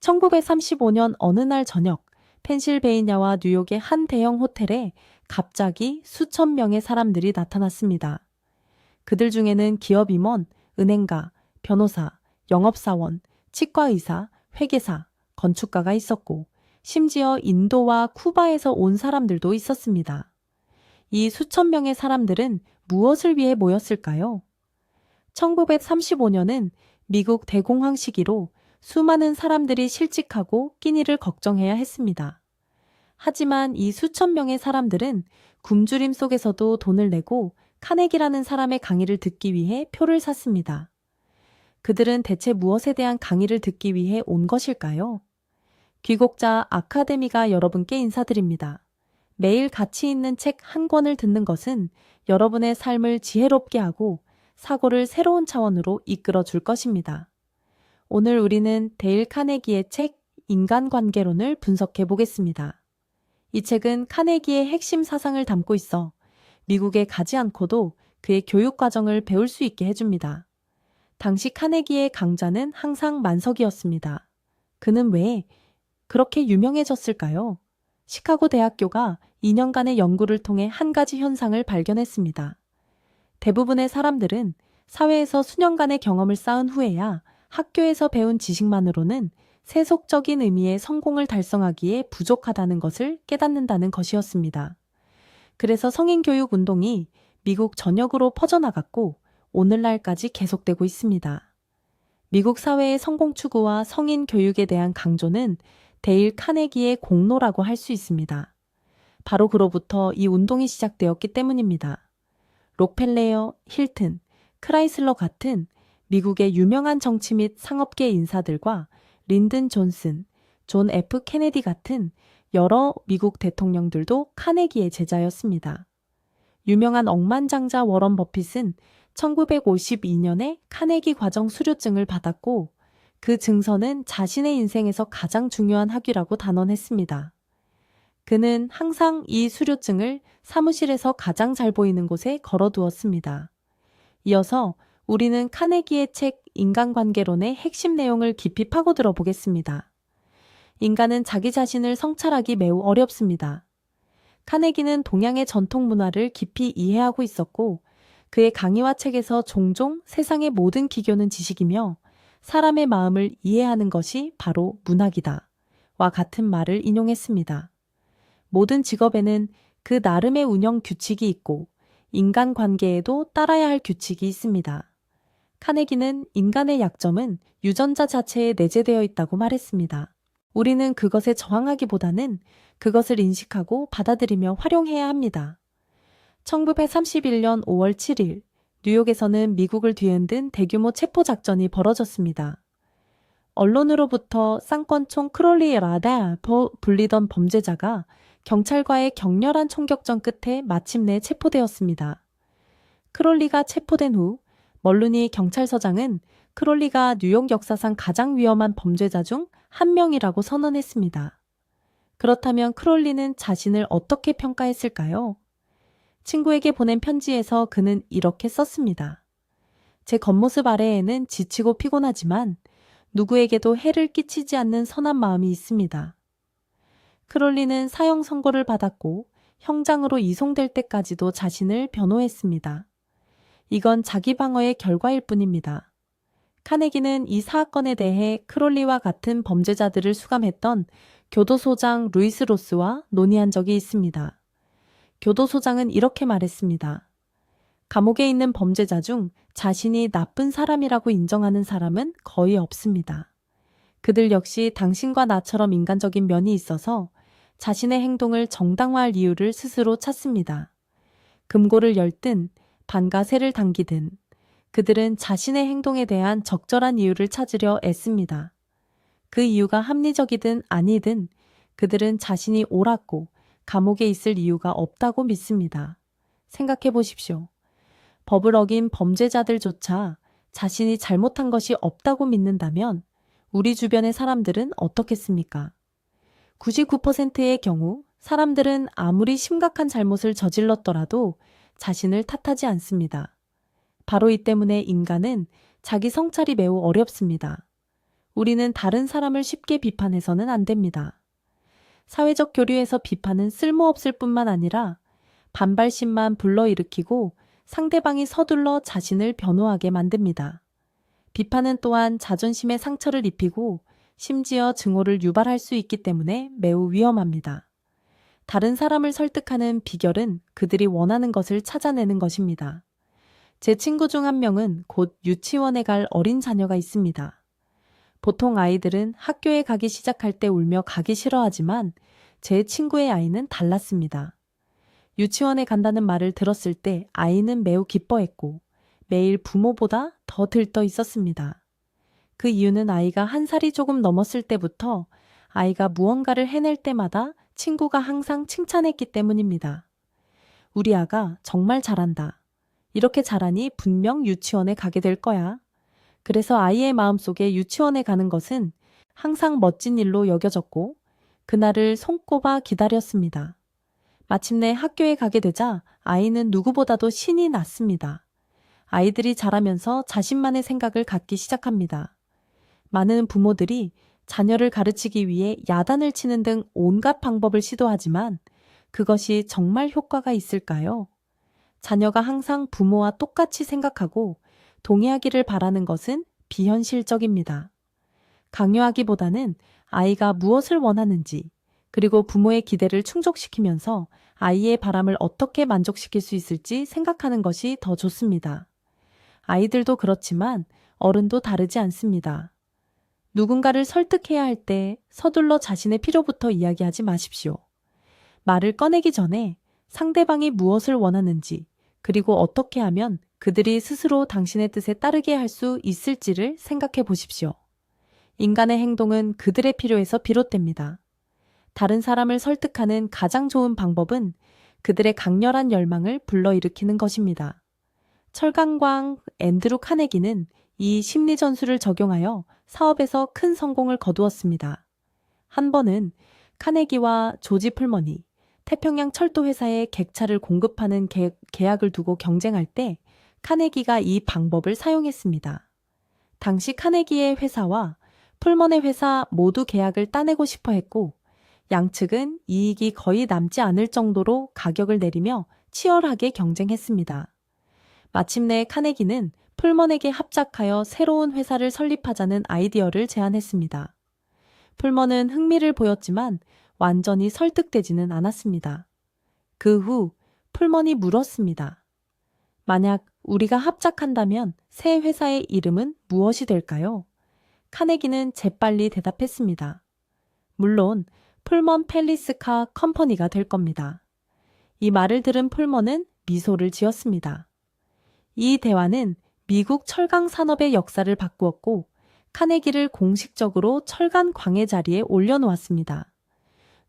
1935년 어느 날 저녁, 펜실베이니아와 뉴욕의 한 대형 호텔에 갑자기 수천 명의 사람들이 나타났습니다. 그들 중에는 기업 임원, 은행가, 변호사, 영업사원, 치과의사, 회계사, 건축가가 있었고, 심지어 인도와 쿠바에서 온 사람들도 있었습니다. 이 수천 명의 사람들은 무엇을 위해 모였을까요? 1935년은 미국 대공황 시기로 수많은 사람들이 실직하고 끼니를 걱정해야 했습니다. 하지만 이 수천 명의 사람들은 굶주림 속에서도 돈을 내고 카네기라는 사람의 강의를 듣기 위해 표를 샀습니다. 그들은 대체 무엇에 대한 강의를 듣기 위해 온 것일까요? 귀국자 아카데미가 여러분께 인사드립니다. 매일 가치 있는 책 한 권을 듣는 것은 여러분의 삶을 지혜롭게 하고 사고를 새로운 차원으로 이끌어 줄 것입니다. 오늘 우리는 데일 카네기의 책 인간관계론을 분석해 보겠습니다. 이 책은 카네기의 핵심 사상을 담고 있어 미국에 가지 않고도 그의 교육 과정을 배울 수 있게 해줍니다. 당시 카네기의 강좌는 항상 만석이었습니다. 그는 왜 그렇게 유명해졌을까요? 시카고 대학교가 2년간의 연구를 통해 한 가지 현상을 발견했습니다. 대부분의 사람들은 사회에서 수년간의 경험을 쌓은 후에야 학교에서 배운 지식만으로는 세속적인 의미의 성공을 달성하기에 부족하다는 것을 깨닫는다는 것이었습니다. 그래서 성인교육 운동이 미국 전역으로 퍼져나갔고 오늘날까지 계속되고 있습니다. 미국 사회의 성공 추구와 성인 교육에 대한 강조는 데일 카네기의 공로라고 할 수 있습니다. 바로 그로부터 이 운동이 시작되었기 때문입니다. 록펠레어, 힐튼, 크라이슬러 같은 미국의 유명한 정치 및 상업계 인사들과 린든 존슨, 존 F 케네디 같은 여러 미국 대통령들도 카네기의 제자였습니다. 유명한 억만장자 워런 버핏은 1952년에 카네기 과정 수료증을 받았고 그 증서는 자신의 인생에서 가장 중요한 학위라고 단언했습니다. 그는 항상 이 수료증을 사무실에서 가장 잘 보이는 곳에 걸어두었습니다. 이어서 우리는 카네기의 책 인간관계론의 핵심 내용을 깊이 파고들어 보겠습니다. 인간은 자기 자신을 성찰하기 매우 어렵습니다. 카네기는 동양의 전통 문화를 깊이 이해하고 있었고 그의 강의와 책에서 종종 세상의 모든 기교는 지식이며 사람의 마음을 이해하는 것이 바로 문학이다 와 같은 말을 인용했습니다. 모든 직업에는 그 나름의 운영 규칙이 있고 인간관계에도 따라야 할 규칙이 있습니다. 카네기는 인간의 약점은 유전자 자체에 내재되어 있다고 말했습니다. 우리는 그것에 저항하기보다는 그것을 인식하고 받아들이며 활용해야 합니다. 1931년 5월 7일 뉴욕에서는 미국을 뒤흔든 대규모 체포작전이 벌어졌습니다. 언론으로부터 쌍권총 크롤리 라다 불리던 범죄자가 경찰과의 격렬한 총격전 끝에 마침내 체포되었습니다. 크롤리가 체포된 후 멀루니 경찰서장은 크롤리가 뉴욕 역사상 가장 위험한 범죄자 중 한 명이라고 선언했습니다. 그렇다면 크롤리는 자신을 어떻게 평가했을까요? 친구에게 보낸 편지에서 그는 이렇게 썼습니다. 제 겉모습 아래에는 지치고 피곤하지만 누구에게도 해를 끼치지 않는 선한 마음이 있습니다. 크롤리는 사형 선고를 받았고 형장으로 이송될 때까지도 자신을 변호했습니다. 이건 자기 방어의 결과일 뿐입니다. 카네기는 이 사건에 대해 크롤리와 같은 범죄자들을 수감했던 교도소장 루이스 로스와 논의한 적이 있습니다. 교도소장은 이렇게 말했습니다. 감옥에 있는 범죄자 중 자신이 나쁜 사람이라고 인정하는 사람은 거의 없습니다. 그들 역시 당신과 나처럼 인간적인 면이 있어서 자신의 행동을 정당화할 이유를 스스로 찾습니다. 금고를 열든 반가 새를 당기든 그들은 자신의 행동에 대한 적절한 이유를 찾으려 애씁니다. 그 이유가 합리적이든 아니든 그들은 자신이 옳았고 감옥에 있을 이유가 없다고 믿습니다. 생각해 보십시오. 법을 어긴 범죄자들조차 자신이 잘못한 것이 없다고 믿는다면 우리 주변의 사람들은 어떻겠습니까? 99%의 경우 사람들은 아무리 심각한 잘못을 저질렀더라도 자신을 탓하지 않습니다. 바로 이 때문에 인간은 자기 성찰이 매우 어렵습니다. 우리는 다른 사람을 쉽게 비판해서는 안 됩니다. 사회적 교류에서 비판은 쓸모없을 뿐만 아니라 반발심만 불러일으키고 상대방이 서둘러 자신을 변호하게 만듭니다. 비판은 또한 자존심에 상처를 입히고 심지어 증오를 유발할 수 있기 때문에 매우 위험합니다. 다른 사람을 설득하는 비결은 그들이 원하는 것을 찾아내는 것입니다. 제 친구 중 한 명은 곧 유치원에 갈 어린 자녀가 있습니다. 보통 아이들은 학교에 가기 시작할 때 울며 가기 싫어하지만 제 친구의 아이는 달랐습니다. 유치원에 간다는 말을 들었을 때 아이는 매우 기뻐했고 매일 부모보다 더 들떠 있었습니다. 그 이유는 아이가 1살이 조금 넘었을 때부터 아이가 무언가를 해낼 때마다 친구가 항상 칭찬했기 때문입니다. 우리 아가 정말 잘한다. 이렇게 잘하니 분명 유치원에 가게 될 거야. 그래서 아이의 마음속에 유치원에 가는 것은 항상 멋진 일로 여겨졌고 그날을 손꼽아 기다렸습니다. 마침내 학교에 가게 되자 아이는 누구보다도 신이 났습니다. 아이들이 자라면서 자신만의 생각을 갖기 시작합니다. 많은 부모들이 자녀를 가르치기 위해 야단을 치는 등 온갖 방법을 시도하지만 그것이 정말 효과가 있을까요? 자녀가 항상 부모와 똑같이 생각하고 동의하기를 바라는 것은 비현실적입니다. 강요하기보다는 아이가 무엇을 원하는지 그리고 부모의 기대를 충족시키면서 아이의 바람을 어떻게 만족시킬 수 있을지 생각하는 것이 더 좋습니다. 아이들도 그렇지만 어른도 다르지 않습니다. 누군가를 설득해야 할 때 서둘러 자신의 필요부터 이야기하지 마십시오. 말을 꺼내기 전에 상대방이 무엇을 원하는지 그리고 어떻게 하면 그들이 스스로 당신의 뜻에 따르게 할 수 있을지를 생각해 보십시오. 인간의 행동은 그들의 필요에서 비롯됩니다. 다른 사람을 설득하는 가장 좋은 방법은 그들의 강렬한 열망을 불러일으키는 것입니다. 철강광 앤드루 카네기는 이 심리 전술을 적용하여 사업에서 큰 성공을 거두었습니다. 한 번은 카네기와 조지 풀머니, 태평양 철도 회사에 객차를 공급하는 계약을 두고 경쟁할 때 카네기가 이 방법을 사용했습니다. 당시 카네기의 회사와 풀먼의 회사 모두 계약을 따내고 싶어 했고 양측은 이익이 거의 남지 않을 정도로 가격을 내리며 치열하게 경쟁했습니다. 마침내 카네기는 풀먼에게 합작하여 새로운 회사를 설립하자는 아이디어를 제안했습니다. 풀먼은 흥미를 보였지만 완전히 설득되지는 않았습니다. 그 후 풀먼이 물었습니다. 만약 우리가 합작한다면 새 회사의 이름은 무엇이 될까요? 카네기는 재빨리 대답했습니다. 물론 풀먼 팰리스카 컴퍼니가 될 겁니다. 이 말을 들은 풀먼은 미소를 지었습니다. 이 대화는 미국 철강 산업의 역사를 바꾸었고 카네기를 공식적으로 철강 광의 자리에 올려놓았습니다.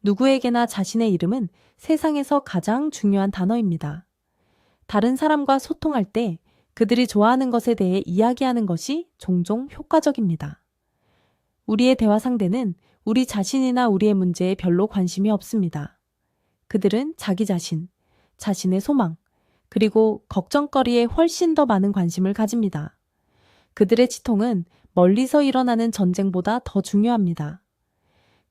누구에게나 자신의 이름은 세상에서 가장 중요한 단어입니다. 다른 사람과 소통할 때 그들이 좋아하는 것에 대해 이야기하는 것이 종종 효과적입니다. 우리의 대화 상대는 우리 자신이나 우리의 문제에 별로 관심이 없습니다. 그들은 자기 자신, 자신의 소망, 그리고 걱정거리에 훨씬 더 많은 관심을 가집니다. 그들의 치통은 멀리서 일어나는 전쟁보다 더 중요합니다.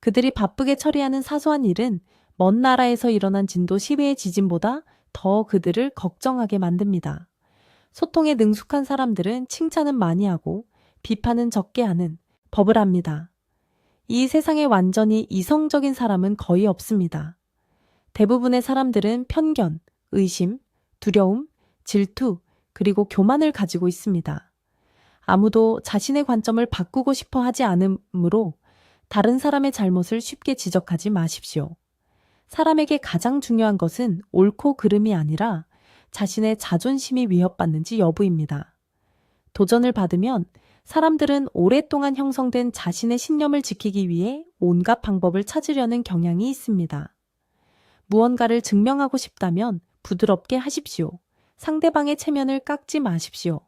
그들이 바쁘게 처리하는 사소한 일은 먼 나라에서 일어난 진도 10의 지진보다 더 그들을 걱정하게 만듭니다. 소통에 능숙한 사람들은 칭찬은 많이 하고 비판은 적게 하는 법을 압니다. 이 세상에 완전히 이성적인 사람은 거의 없습니다. 대부분의 사람들은 편견, 의심, 두려움, 질투, 그리고 교만을 가지고 있습니다. 아무도 자신의 관점을 바꾸고 싶어 하지 않으므로 다른 사람의 잘못을 쉽게 지적하지 마십시오. 사람에게 가장 중요한 것은 옳고 그름이 아니라 자신의 자존심이 위협받는지 여부입니다. 도전을 받으면 사람들은 오랫동안 형성된 자신의 신념을 지키기 위해 온갖 방법을 찾으려는 경향이 있습니다. 무언가를 증명하고 싶다면 부드럽게 하십시오. 상대방의 체면을 깎지 마십시오.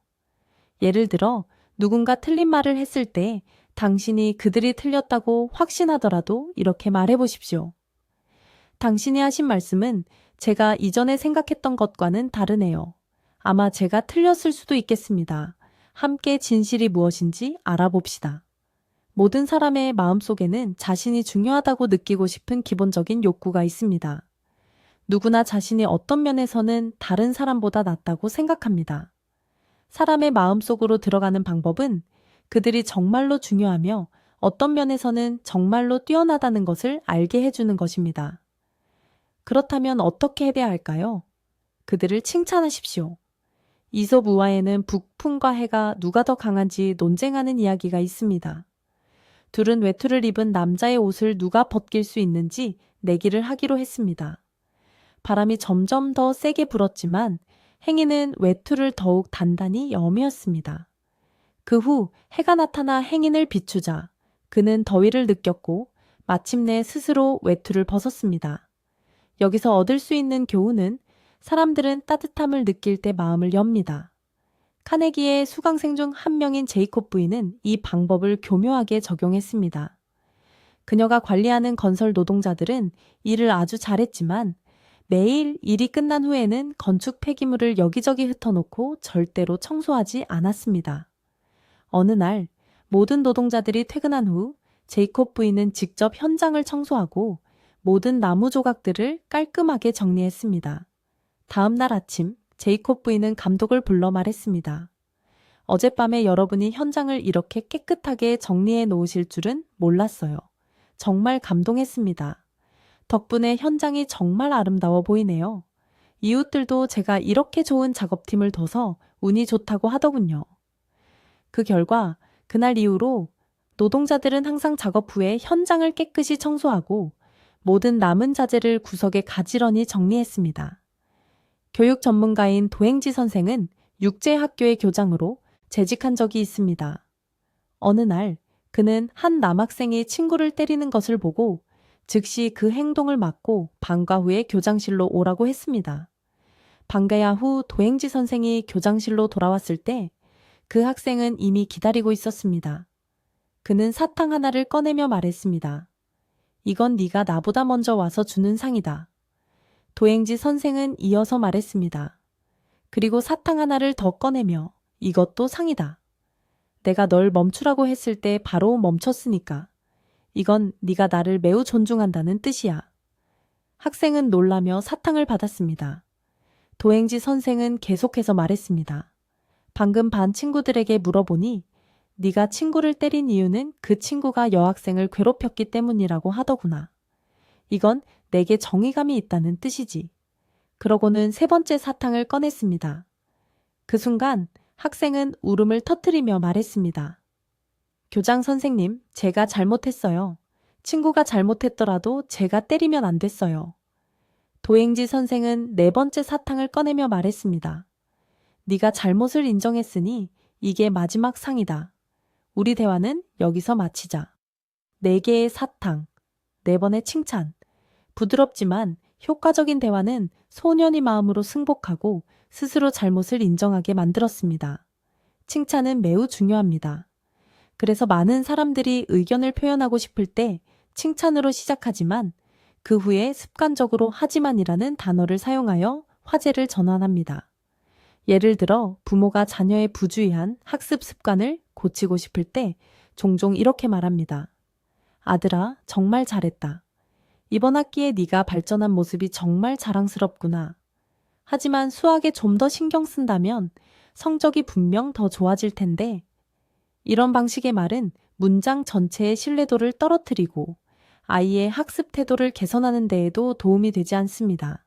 예를 들어 누군가 틀린 말을 했을 때 당신이 그들이 틀렸다고 확신하더라도 이렇게 말해보십시오. 당신이 하신 말씀은 제가 이전에 생각했던 것과는 다르네요. 아마 제가 틀렸을 수도 있겠습니다. 함께 진실이 무엇인지 알아봅시다. 모든 사람의 마음속에는 자신이 중요하다고 느끼고 싶은 기본적인 욕구가 있습니다. 누구나 자신이 어떤 면에서는 다른 사람보다 낫다고 생각합니다. 사람의 마음속으로 들어가는 방법은 그들이 정말로 중요하며 어떤 면에서는 정말로 뛰어나다는 것을 알게 해주는 것입니다. 그렇다면 어떻게 해야 할까요? 그들을 칭찬하십시오. 이솝 우화에는 북풍과 해가 누가 더 강한지 논쟁하는 이야기가 있습니다. 둘은 외투를 입은 남자의 옷을 누가 벗길 수 있는지 내기를 하기로 했습니다. 바람이 점점 더 세게 불었지만 행인은 외투를 더욱 단단히 여미었습니다. 그 후 해가 나타나 행인을 비추자 그는 더위를 느꼈고 마침내 스스로 외투를 벗었습니다. 여기서 얻을 수 있는 교훈은 사람들은 따뜻함을 느낄 때 마음을 엽니다. 카네기의 수강생 중 한 명인 제이콥 부인은 이 방법을 교묘하게 적용했습니다. 그녀가 관리하는 건설 노동자들은 일을 아주 잘했지만 매일 일이 끝난 후에는 건축 폐기물을 여기저기 흩어놓고 절대로 청소하지 않았습니다. 어느 날 모든 노동자들이 퇴근한 후 제이콥 부인은 직접 현장을 청소하고 모든 나무 조각들을 깔끔하게 정리했습니다. 다음 날 아침 제이콥 부인은 감독을 불러 말했습니다. 어젯밤에 여러분이 현장을 이렇게 깨끗하게 정리해 놓으실 줄은 몰랐어요. 정말 감동했습니다. 덕분에 현장이 정말 아름다워 보이네요. 이웃들도 제가 이렇게 좋은 작업팀을 둬서 운이 좋다고 하더군요. 그 결과 그날 이후로 노동자들은 항상 작업 후에 현장을 깨끗이 청소하고 모든 남은 자재를 구석에 가지런히 정리했습니다. 교육 전문가인 도행지 선생은 육제학교의 교장으로 재직한 적이 있습니다. 어느 날 그는 한 남학생이 친구를 때리는 것을 보고 즉시 그 행동을 막고 방과 후에 교장실로 오라고 했습니다. 방과야 후 도행지 선생이 교장실로 돌아왔을 때 그 학생은 이미 기다리고 있었습니다. 그는 사탕 하나를 꺼내며 말했습니다. 이건 네가 나보다 먼저 와서 주는 상이다. 도행지 선생은 이어서 말했습니다. 그리고 사탕 하나를 더 꺼내며 이것도 상이다. 내가 널 멈추라고 했을 때 바로 멈췄으니까. 이건 네가 나를 매우 존중한다는 뜻이야. 학생은 놀라며 사탕을 받았습니다. 도행지 선생은 계속해서 말했습니다. 방금 반 친구들에게 물어보니 네가 친구를 때린 이유는 그 친구가 여학생을 괴롭혔기 때문이라고 하더구나. 이건 내게 정의감이 있다는 뜻이지. 그러고는 세 번째 사탕을 꺼냈습니다. 그 순간 학생은 울음을 터뜨리며 말했습니다. 교장 선생님, 제가 잘못했어요. 친구가 잘못했더라도 제가 때리면 안 됐어요. 도행지 선생은 네 번째 사탕을 꺼내며 말했습니다. 네가 잘못을 인정했으니 이게 마지막 상이다. 우리 대화는 여기서 마치자. 4개의 사탕, 4번의 칭찬. 부드럽지만 효과적인 대화는 소년이 마음으로 승복하고 스스로 잘못을 인정하게 만들었습니다. 칭찬은 매우 중요합니다. 그래서 많은 사람들이 의견을 표현하고 싶을 때 칭찬으로 시작하지만 그 후에 습관적으로 하지만이라는 단어를 사용하여 화제를 전환합니다. 예를 들어 부모가 자녀의 부주의한 학습 습관을 고치고 싶을 때 종종 이렇게 말합니다. 아들아, 정말 잘했다. 이번 학기에 네가 발전한 모습이 정말 자랑스럽구나. 하지만 수학에 좀 더 신경 쓴다면 성적이 분명 더 좋아질 텐데. 이런 방식의 말은 문장 전체의 신뢰도를 떨어뜨리고 아이의 학습 태도를 개선하는 데에도 도움이 되지 않습니다.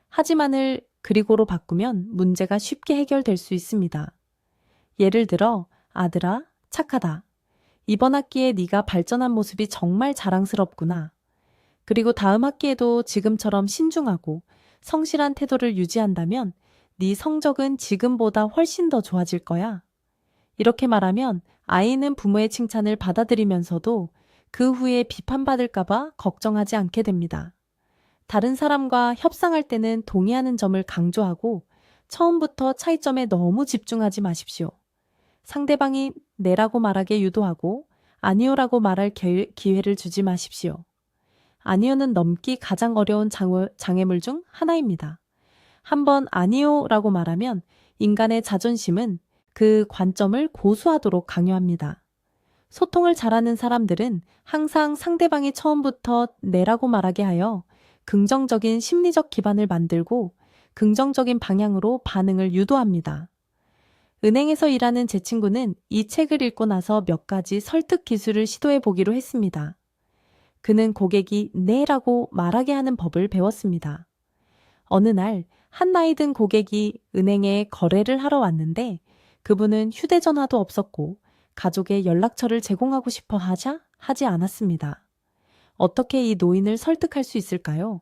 하지만을 그리고로 바꾸면 문제가 쉽게 해결될 수 있습니다. 예를 들어 아들아, 착하다. 이번 학기에 네가 발전한 모습이 정말 자랑스럽구나. 그리고 다음 학기에도 지금처럼 신중하고 성실한 태도를 유지한다면 네 성적은 지금보다 훨씬 더 좋아질 거야. 이렇게 말하면 아이는 부모의 칭찬을 받아들이면서도 그 후에 비판받을까봐 걱정하지 않게 됩니다. 다른 사람과 협상할 때는 동의하는 점을 강조하고 처음부터 차이점에 너무 집중하지 마십시오. 상대방이 네라고 말하게 유도하고 아니요라고 말할 기회를 주지 마십시오. 아니요는 넘기 가장 어려운 장애물 중 하나입니다. 한번 아니요라고 말하면 인간의 자존심은 그 관점을 고수하도록 강요합니다. 소통을 잘하는 사람들은 항상 상대방이 처음부터 네라고 말하게 하여 긍정적인 심리적 기반을 만들고 긍정적인 방향으로 반응을 유도합니다. 은행에서 일하는 제 친구는 이 책을 읽고 나서 몇 가지 설득 기술을 시도해 보기로 했습니다. 그는 고객이 네라고 말하게 하는 법을 배웠습니다. 어느 날 한 나이 든 고객이 은행에 거래를 하러 왔는데 그분은 휴대전화도 없었고 가족의 연락처를 제공하고 싶어 하지 않았습니다. 어떻게 이 노인을 설득할 수 있을까요?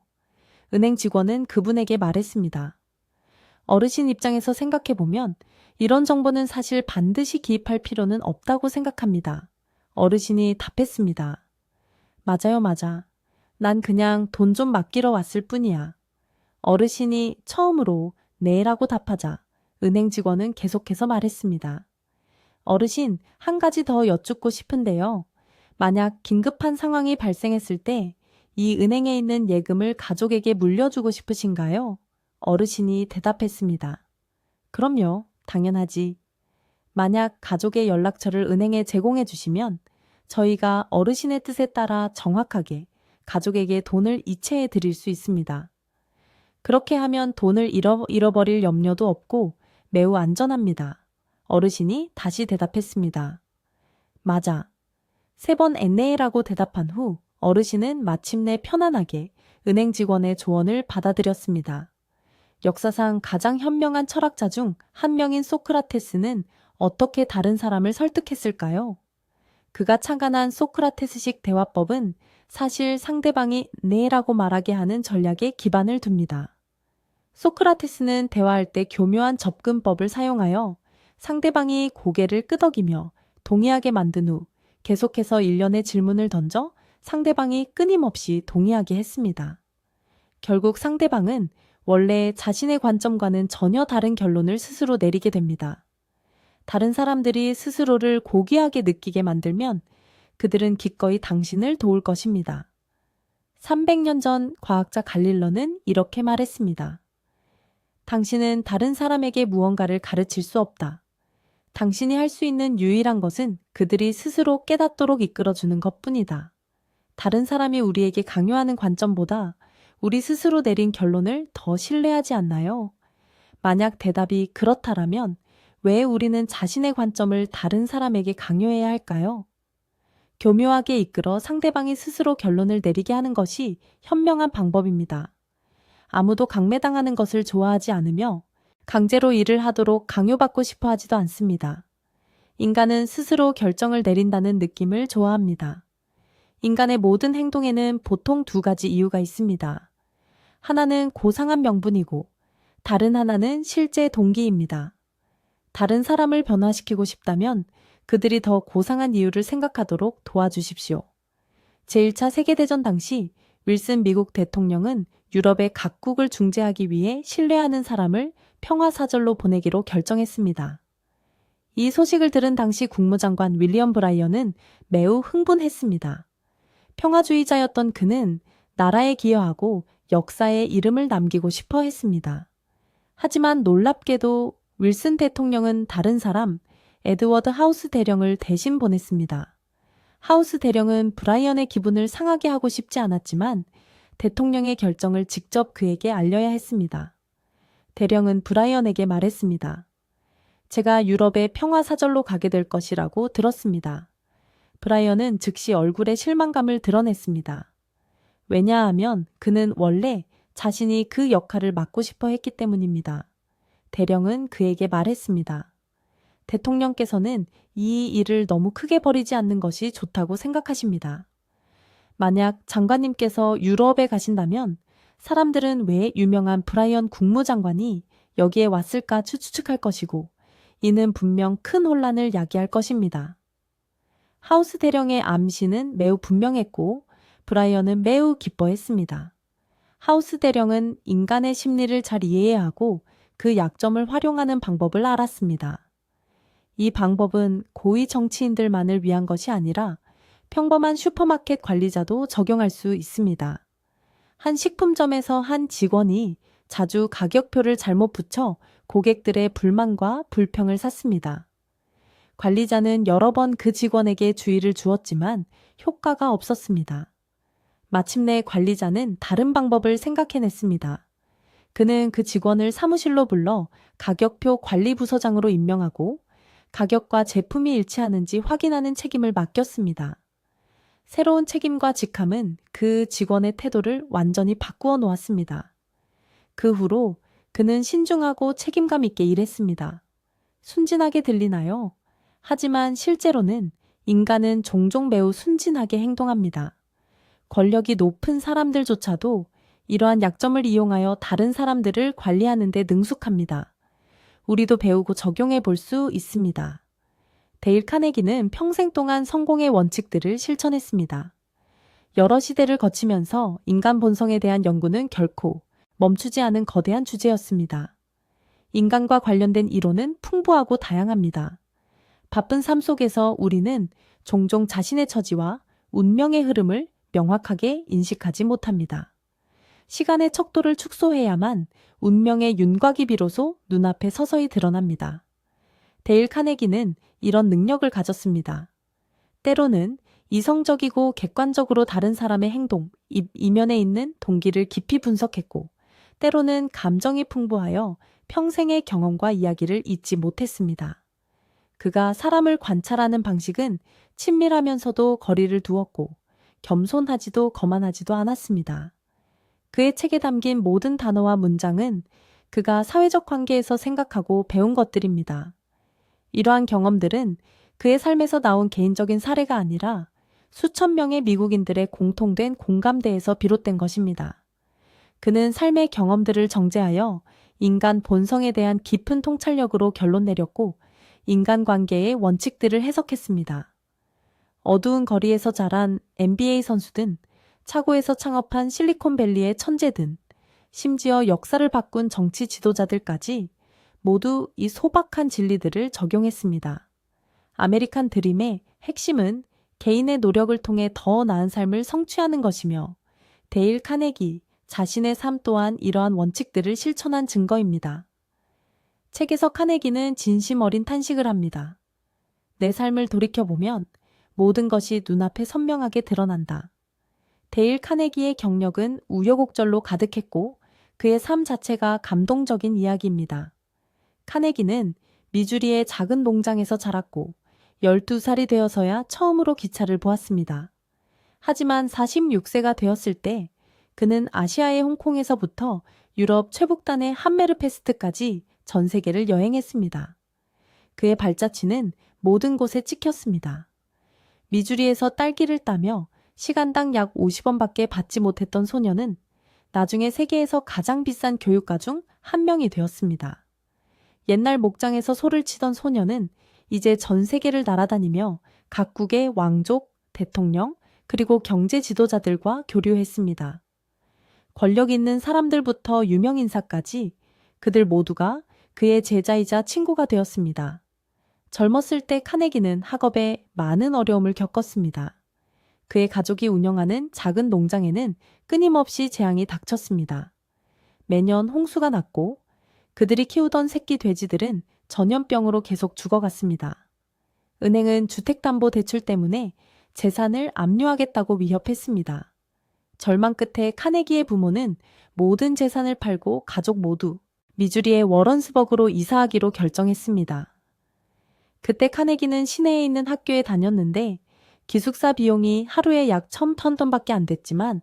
은행 직원은 그분에게 말했습니다. 어르신 입장에서 생각해보면 이런 정보는 사실 반드시 기입할 필요는 없다고 생각합니다. 어르신이 답했습니다. 맞아요, 맞아. 난 그냥 돈 좀 맡기러 왔을 뿐이야. 어르신이 처음으로 네라고 답하자 은행 직원은 계속해서 말했습니다. 어르신, 한 가지 더 여쭙고 싶은데요. 만약 긴급한 상황이 발생했을 때 이 은행에 있는 예금을 가족에게 물려주고 싶으신가요? 어르신이 대답했습니다. 그럼요, 당연하지. 만약 가족의 연락처를 은행에 제공해 주시면 저희가 어르신의 뜻에 따라 정확하게 가족에게 돈을 이체해 드릴 수 있습니다. 그렇게 하면 돈을 잃어버릴 염려도 없고 매우 안전합니다. 어르신이 다시 대답했습니다. 맞아. 3번 NA라고 대답한 후 어르신은 마침내 편안하게 은행 직원의 조언을 받아들였습니다. 역사상 가장 현명한 철학자 중 한 명인 소크라테스는 어떻게 다른 사람을 설득했을까요? 그가 창간한 소크라테스식 대화법은 사실 상대방이 네라고 말하게 하는 전략에 기반을 둡니다. 소크라테스는 대화할 때 교묘한 접근법을 사용하여 상대방이 고개를 끄덕이며 동의하게 만든 후 계속해서 일련의 질문을 던져 상대방이 끊임없이 동의하게 했습니다. 결국 상대방은 원래 자신의 관점과는 전혀 다른 결론을 스스로 내리게 됩니다. 다른 사람들이 스스로를 고귀하게 느끼게 만들면 그들은 기꺼이 당신을 도울 것입니다. 300년 전 과학자 갈릴러는 이렇게 말했습니다. 당신은 다른 사람에게 무언가를 가르칠 수 없다. 당신이 할 수 있는 유일한 것은 그들이 스스로 깨닫도록 이끌어주는 것뿐이다. 다른 사람이 우리에게 강요하는 관점보다 우리 스스로 내린 결론을 더 신뢰하지 않나요? 만약 대답이 그렇다라면 왜 우리는 자신의 관점을 다른 사람에게 강요해야 할까요? 교묘하게 이끌어 상대방이 스스로 결론을 내리게 하는 것이 현명한 방법입니다. 아무도 강매당하는 것을 좋아하지 않으며 강제로 일을 하도록 강요받고 싶어 하지도 않습니다. 인간은 스스로 결정을 내린다는 느낌을 좋아합니다. 인간의 모든 행동에는 보통 2가지 이유가 있습니다. 하나는 고상한 명분이고 다른 하나는 실제 동기입니다. 다른 사람을 변화시키고 싶다면 그들이 더 고상한 이유를 생각하도록 도와주십시오. 제1차 세계대전 당시 윌슨 미국 대통령은 유럽의 각국을 중재하기 위해 신뢰하는 사람을 평화사절로 보내기로 결정했습니다. 이 소식을 들은 당시 국무장관 윌리엄 브라이언은 매우 흥분했습니다. 평화주의자였던 그는 나라에 기여하고 역사에 이름을 남기고 싶어 했습니다. 하지만 놀랍게도 윌슨 대통령은 다른 사람, 에드워드 하우스 대령을 대신 보냈습니다. 하우스 대령은 브라이언의 기분을 상하게 하고 싶지 않았지만 대통령의 결정을 직접 그에게 알려야 했습니다. 대령은 브라이언에게 말했습니다. 제가 유럽의 평화사절로 가게 될 것이라고 들었습니다. 브라이언은 즉시 얼굴에 실망감을 드러냈습니다. 왜냐하면 그는 원래 자신이 그 역할을 맡고 싶어 했기 때문입니다. 대령은 그에게 말했습니다. 대통령께서는 이 일을 너무 크게 벌이지 않는 것이 좋다고 생각하십니다. 만약 장관님께서 유럽에 가신다면 사람들은 왜 유명한 브라이언 국무장관이 여기에 왔을까 추측할 것이고 이는 분명 큰 혼란을 야기할 것입니다. 하우스 대령의 암시는 매우 분명했고 브라이언은 매우 기뻐했습니다. 하우스 대령은 인간의 심리를 잘 이해하고 그 약점을 활용하는 방법을 알았습니다. 이 방법은 고위 정치인들만을 위한 것이 아니라 평범한 슈퍼마켓 관리자도 적용할 수 있습니다. 한 식품점에서 한 직원이 자주 가격표를 잘못 붙여 고객들의 불만과 불평을 샀습니다. 관리자는 여러 번 그 직원에게 주의를 주었지만 효과가 없었습니다. 마침내 관리자는 다른 방법을 생각해냈습니다. 그는 그 직원을 사무실로 불러 가격표 관리부서장으로 임명하고 가격과 제품이 일치하는지 확인하는 책임을 맡겼습니다. 새로운 책임과 직함은 그 직원의 태도를 완전히 바꾸어 놓았습니다. 그 후로 그는 신중하고 책임감 있게 일했습니다. 순진하게 들리나요? 하지만 실제로는 인간은 종종 매우 순진하게 행동합니다. 권력이 높은 사람들조차도 이러한 약점을 이용하여 다른 사람들을 관리하는 데 능숙합니다. 우리도 배우고 적용해 볼 수 있습니다. 데일 카네기는 평생 동안 성공의 원칙들을 실천했습니다. 여러 시대를 거치면서 인간 본성에 대한 연구는 결코 멈추지 않은 거대한 주제였습니다. 인간과 관련된 이론은 풍부하고 다양합니다. 바쁜 삶 속에서 우리는 종종 자신의 처지와 운명의 흐름을 명확하게 인식하지 못합니다. 시간의 척도를 축소해야만 운명의 윤곽이 비로소 눈앞에 서서히 드러납니다. 데일 카네기는 이런 능력을 가졌습니다. 때로는 이성적이고 객관적으로 다른 사람의 행동, 이면에 있는 동기를 깊이 분석했고, 때로는 감정이 풍부하여 평생의 경험과 이야기를 잊지 못했습니다. 그가 사람을 관찰하는 방식은 친밀하면서도 거리를 두었고, 겸손하지도 거만하지도 않았습니다. 그의 책에 담긴 모든 단어와 문장은 그가 사회적 관계에서 생각하고 배운 것들입니다. 이러한 경험들은 그의 삶에서 나온 개인적인 사례가 아니라 수천 명의 미국인들의 공통된 공감대에서 비롯된 것입니다. 그는 삶의 경험들을 정제하여 인간 본성에 대한 깊은 통찰력으로 결론 내렸고 인간관계의 원칙들을 해석했습니다. 어두운 거리에서 자란 NBA 선수든 차고에서 창업한 실리콘밸리의 천재든 심지어 역사를 바꾼 정치 지도자들까지 모두 이 소박한 진리들을 적용했습니다. 아메리칸 드림의 핵심은 개인의 노력을 통해 더 나은 삶을 성취하는 것이며 데일 카네기 자신의 삶 또한 이러한 원칙들을 실천한 증거입니다. 책에서 카네기는 진심 어린 탄식을 합니다. 내 삶을 돌이켜보면 모든 것이 눈앞에 선명하게 드러난다. 데일 카네기의 경력은 우여곡절로 가득했고 그의 삶 자체가 감동적인 이야기입니다. 카네기는 미주리의 작은 농장에서 자랐고 12살이 되어서야 처음으로 기차를 보았습니다. 하지만 46세가 되었을 때 그는 아시아의 홍콩에서부터 유럽 최북단의 함메르페스트까지 전 세계를 여행했습니다. 그의 발자취는 모든 곳에 찍혔습니다. 미주리에서 딸기를 따며 시간당 약 50원밖에 받지 못했던 소녀는 나중에 세계에서 가장 비싼 교육가 중 한 명이 되었습니다. 옛날 목장에서 소를 치던 소녀는 이제 전 세계를 날아다니며 각국의 왕족, 대통령, 그리고 경제 지도자들과 교류했습니다. 권력 있는 사람들부터 유명 인사까지 그들 모두가 그의 제자이자 친구가 되었습니다. 젊었을 때 카네기는 학업에 많은 어려움을 겪었습니다. 그의 가족이 운영하는 작은 농장에는 끊임없이 재앙이 닥쳤습니다. 매년 홍수가 났고 그들이 키우던 새끼 돼지들은 전염병으로 계속 죽어갔습니다. 은행은 주택담보대출 때문에 재산을 압류하겠다고 위협했습니다. 절망 끝에 카네기의 부모는 모든 재산을 팔고 가족 모두 미주리의 워런스버그로 이사하기로 결정했습니다. 그때 카네기는 시내에 있는 학교에 다녔는데 기숙사 비용이 하루에 약 1,000펀드밖에 안 됐지만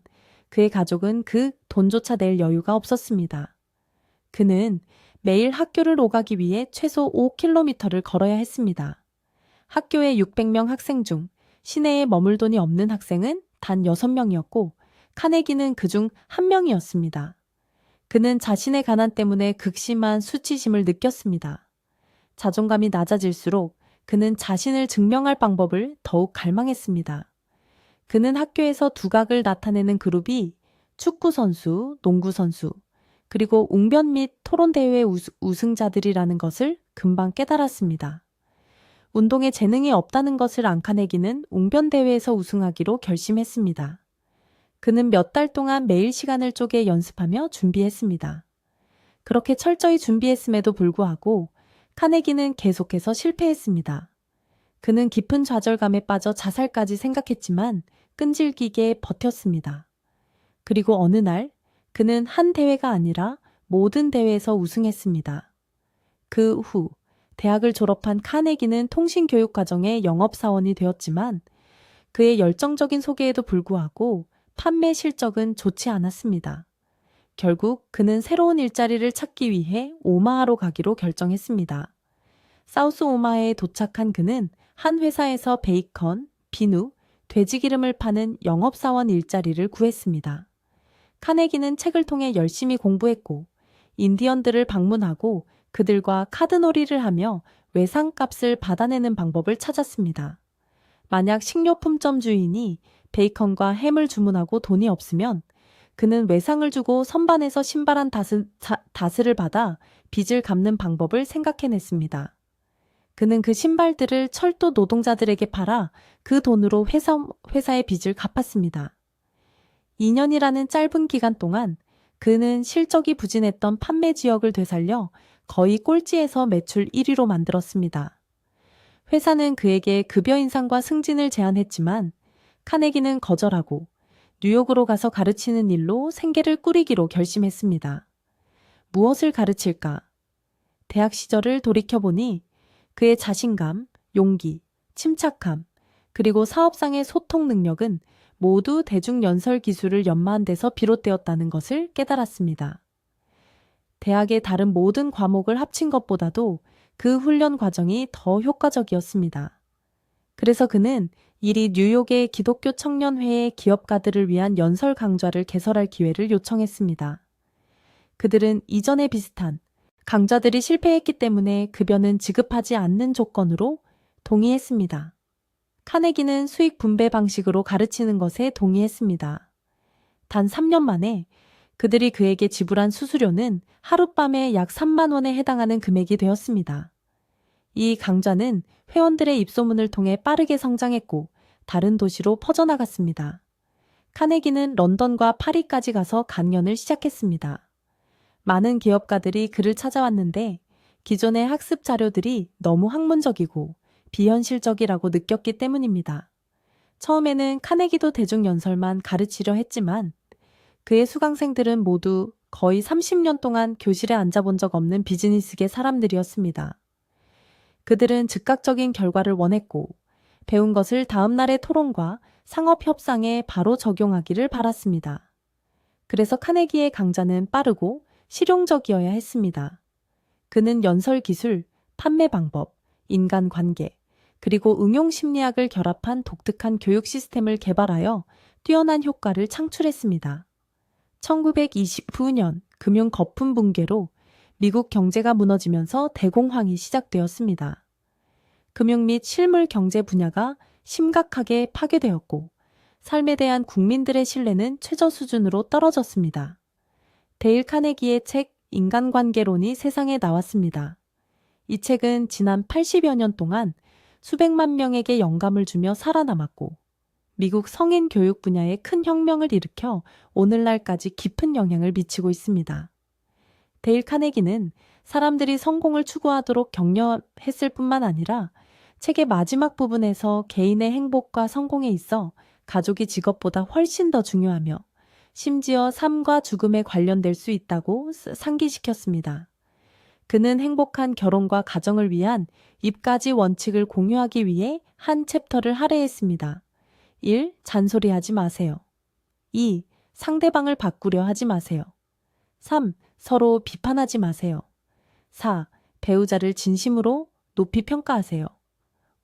그의 가족은 그 돈조차 낼 여유가 없었습니다. 그는 매일 학교를 오가기 위해 최소 5km를 걸어야 했습니다. 학교에 600명 학생 중 시내에 머물 돈이 없는 학생은 단 6명이었고 카네기는 그중 한 명이었습니다. 그는 자신의 가난 때문에 극심한 수치심을 느꼈습니다. 자존감이 낮아질수록 그는 자신을 증명할 방법을 더욱 갈망했습니다. 그는 학교에서 두각을 나타내는 그룹이 축구선수, 농구선수, 그리고 웅변 및 토론대회 우승자들이라는 것을 금방 깨달았습니다. 운동에 재능이 없다는 것을 안 카네기는 웅변대회에서 우승하기로 결심했습니다. 그는 몇 달 동안 매일 시간을 쪼개 연습하며 준비했습니다. 그렇게 철저히 준비했음에도 불구하고 카네기는 계속해서 실패했습니다. 그는 깊은 좌절감에 빠져 자살까지 생각했지만 끈질기게 버텼습니다. 그리고 어느 날 그는 한 대회가 아니라 모든 대회에서 우승했습니다. 그 후 대학을 졸업한 카네기는 통신교육과정의 영업사원이 되었지만 그의 열정적인 소개에도 불구하고 판매 실적은 좋지 않았습니다. 결국 그는 새로운 일자리를 찾기 위해 오마하로 가기로 결정했습니다. 사우스 오마하에 도착한 그는 한 회사에서 베이컨, 비누, 돼지기름을 파는 영업사원 일자리를 구했습니다. 카네기는 책을 통해 열심히 공부했고 인디언들을 방문하고 그들과 카드놀이를 하며 외상값을 받아내는 방법을 찾았습니다. 만약 식료품점 주인이 베이컨과 햄을 주문하고 돈이 없으면 그는 외상을 주고 선반에서 신발 한 다스를 받아 빚을 갚는 방법을 생각해냈습니다. 그는 그 신발들을 철도 노동자들에게 팔아 그 돈으로 회사의 빚을 갚았습니다. 2년이라는 짧은 기간 동안 그는 실적이 부진했던 판매 지역을 되살려 거의 꼴찌에서 매출 1위로 만들었습니다. 회사는 그에게 급여 인상과 승진을 제안했지만 카네기는 거절하고 뉴욕으로 가서 가르치는 일로 생계를 꾸리기로 결심했습니다. 무엇을 가르칠까? 대학 시절을 돌이켜보니 그의 자신감, 용기, 침착함, 그리고 사업상의 소통 능력은 모두 대중연설 기술을 연마한 데서 비롯되었다는 것을 깨달았습니다. 대학의 다른 모든 과목을 합친 것보다도 그 훈련 과정이 더 효과적이었습니다. 그래서 그는 이리 뉴욕의 기독교 청년회의 기업가들을 위한 연설 강좌를 개설할 기회를 요청했습니다. 그들은 이전에 비슷한 강좌들이 실패했기 때문에 급여는 지급하지 않는 조건으로 동의했습니다. 카네기는 수익 분배 방식으로 가르치는 것에 동의했습니다. 단 3년 만에 그들이 그에게 지불한 수수료는 하룻밤에 약 3만 원에 해당하는 금액이 되었습니다. 이 강좌는 회원들의 입소문을 통해 빠르게 성장했고 다른 도시로 퍼져나갔습니다. 카네기는 런던과 파리까지 가서 강연을 시작했습니다. 많은 기업가들이 그를 찾아왔는데 기존의 학습 자료들이 너무 학문적이고 비현실적이라고 느꼈기 때문입니다. 처음에는 카네기도 대중연설만 가르치려 했지만 그의 수강생들은 모두 거의 30년 동안 교실에 앉아본 적 없는 비즈니스계 사람들이었습니다. 그들은 즉각적인 결과를 원했고 배운 것을 다음 날의 토론과 상업 협상에 바로 적용하기를 바랐습니다. 그래서 카네기의 강좌는 빠르고 실용적이어야 했습니다. 그는 연설 기술, 판매 방법, 인간관계, 그리고 응용 심리학을 결합한 독특한 교육 시스템을 개발하여 뛰어난 효과를 창출했습니다. 1929년 금융 거품 붕괴로 미국 경제가 무너지면서 대공황이 시작되었습니다. 금융 및 실물 경제 분야가 심각하게 파괴되었고 삶에 대한 국민들의 신뢰는 최저 수준으로 떨어졌습니다. 데일 카네기의 책 인간관계론이 세상에 나왔습니다. 이 책은 지난 80여 년 동안 수백만 명에게 영감을 주며 살아남았고 미국 성인 교육 분야에 큰 혁명을 일으켜 오늘날까지 깊은 영향을 미치고 있습니다. 데일 카네기는 사람들이 성공을 추구하도록 격려했을 뿐만 아니라 책의 마지막 부분에서 개인의 행복과 성공에 있어 가족이 직업보다 훨씬 더 중요하며 심지어 삶과 죽음에 관련될 수 있다고 상기시켰습니다. 그는 행복한 결혼과 가정을 위한 입가지 원칙을 공유하기 위해 한 챕터를 할애했습니다. 1. 잔소리하지 마세요. 2. 상대방을 바꾸려 하지 마세요. 3. 서로 비판하지 마세요. 4. 배우자를 진심으로 높이 평가하세요.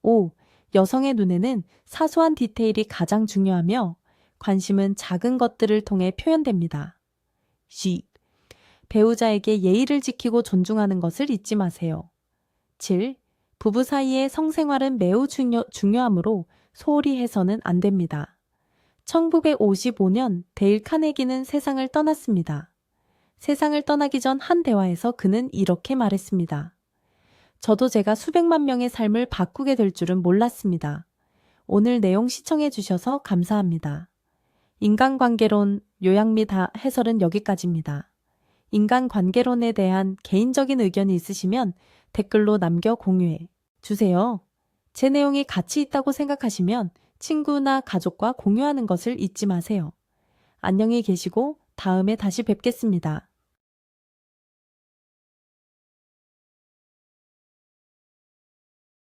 5. 여성의 눈에는 사소한 디테일이 가장 중요하며 관심은 작은 것들을 통해 표현됩니다. 6. 배우자에게 예의를 지키고 존중하는 것을 잊지 마세요. 7. 부부 사이의 성생활은 매우 중요하므로 소홀히 해서는 안 됩니다. 1955년 데일 카네기는 세상을 떠났습니다. 세상을 떠나기 전 한 대화에서 그는 이렇게 말했습니다. 저도 제가 수백만 명의 삶을 바꾸게 될 줄은 몰랐습니다. 오늘 내용 시청해 주셔서 감사합니다. 인간관계론 요약 및 해설은 여기까지입니다. 인간관계론에 대한 개인적인 의견이 있으시면 댓글로 남겨 공유해 주세요. 제 내용이 가치 있다고 생각하시면 친구나 가족과 공유하는 것을 잊지 마세요. 안녕히 계시고 다음에 다시 뵙겠습니다.